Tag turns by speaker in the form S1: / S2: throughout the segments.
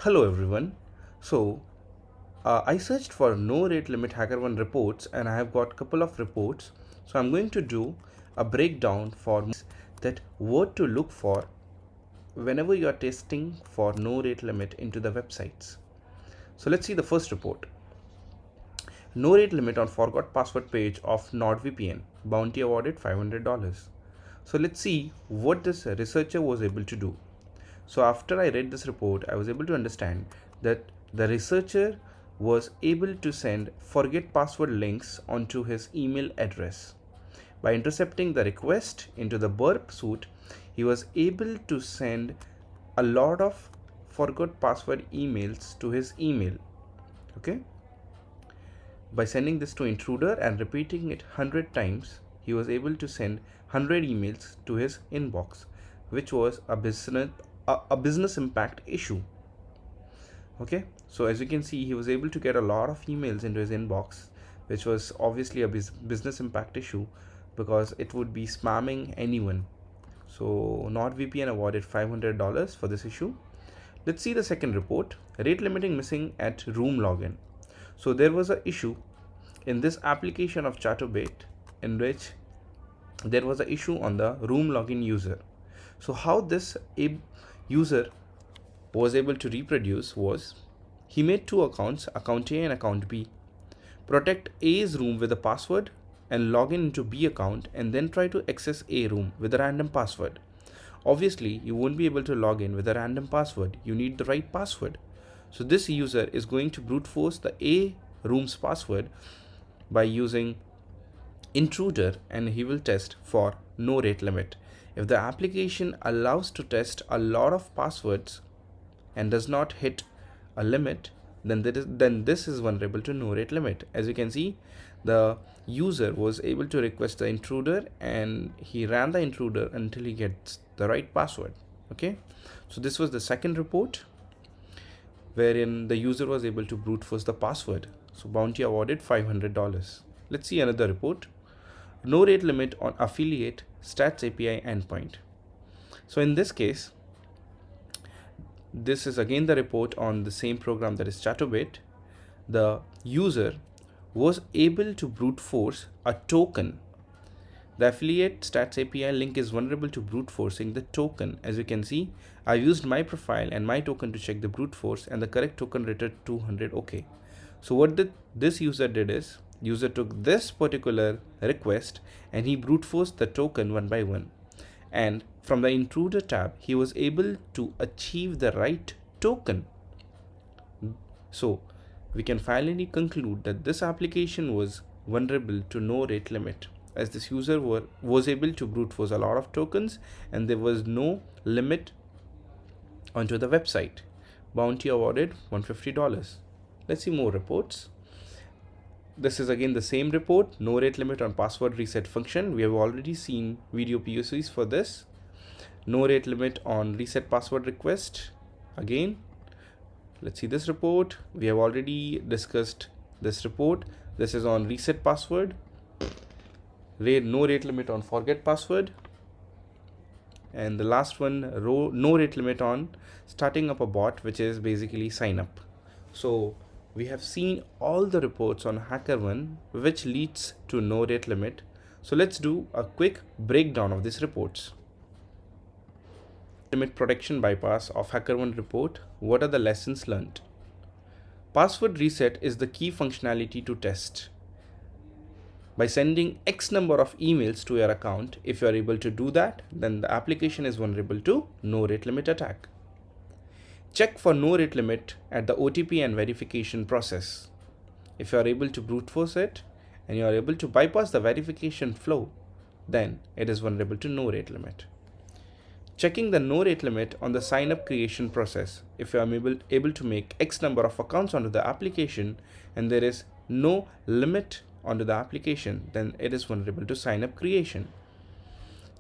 S1: Hello everyone. I searched for no rate limit HackerOne reports and I have got a couple of reports. So I'm going to do a breakdown for that what to look for whenever you are testing for no rate limit into the websites. So let's see the first report. No rate limit on forgot password page of NordVPN. Bounty awarded $500. So let's see what this researcher was able to do. So after I read this report, I was able to understand that the researcher was able to send forget password links onto his email address. By intercepting the request into the Burp suite, he was able to send a lot of forgot password emails to his email. Okay. By sending this to intruder and repeating it 100 times, he was able to send 100 emails to his inbox, which was a business impact issue. Okay, so as you can see, he was able to get a lot of emails into his inbox, which was obviously a business impact issue because it would be spamming anyone. So NordVPN awarded $500 for this issue. Let's see the second report. Rate limiting missing at room login. So there was an issue in this application of Chatterbait in which there was an issue on the room login user. So how this user was able to reproduce was he made two accounts, account A and account B. Protect A's room with a password and log in into B account and then try to access A room with a random password. Obviously, you won't be able to log in with a random password. You need the right password. So this user is going to brute force the A room's password by using intruder, and he will test for no rate limit. If the application allows to test a lot of passwords and does not hit a limit, then this is vulnerable to no rate limit. As you can see, the user was able to request the intruder and he ran the intruder until he gets the right password. Okay, so this was the second report wherein the user was able to brute force the password. So bounty awarded $500. Let's see another report. No rate limit on affiliate stats API endpoint. So in this case, this is again the report on the same program, that is Chatterbait. The user was able to brute force a token. The affiliate stats API link is vulnerable to brute forcing the token. As you can see, I used my profile and my token to check the brute force and the correct token returned 200. Okay. So what this user did is, user took this particular request and he brute forced the token one by one. And from the intruder tab, he was able to achieve the right token. So we can finally conclude that this application was vulnerable to no rate limit, as this user was able to brute force a lot of tokens and there was no limit onto the website. Bounty awarded $150. Let's see more reports. This is again the same report, no rate limit on password reset function. We have already seen video POCs for this. No rate limit on reset password request. Again, let's see this report. We have already discussed this report. This is on reset password. No rate limit on forget password. And the last one, no rate limit on starting up a bot, which is basically sign up. So we have seen all the reports on Hackerone which leads to no rate limit. So let's do a quick breakdown of these reports. Limit protection bypass of Hackerone report. What are the lessons learned? Password reset is the key functionality to test. By sending X number of emails to your account, if you are able to do that, then the application is vulnerable to no rate limit attack. Check for no rate limit at the OTP and verification process. If you are able to brute force it and you are able to bypass the verification flow, then it is vulnerable to no rate limit. Checking the no rate limit on the sign up creation process. If you are able to make X number of accounts onto the application and there is no limit onto the application, then it is vulnerable to sign up creation.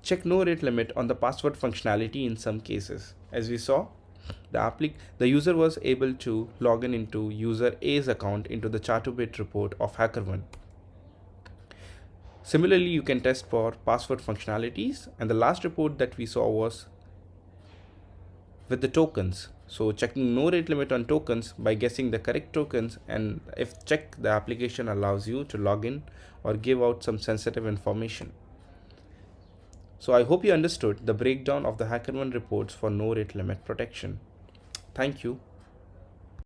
S1: Check no rate limit on the password functionality in some cases. As we saw, the user was able to log in into user A's account into the Chatterbait report of Hackerone. Similarly, you can test for password functionalities, and the last report that we saw was with the tokens. So checking no rate limit on tokens by guessing the correct tokens, and if check the application allows you to log in or give out some sensitive information. So I hope you understood the breakdown of the HackerOne reports for no rate limit protection. Thank you.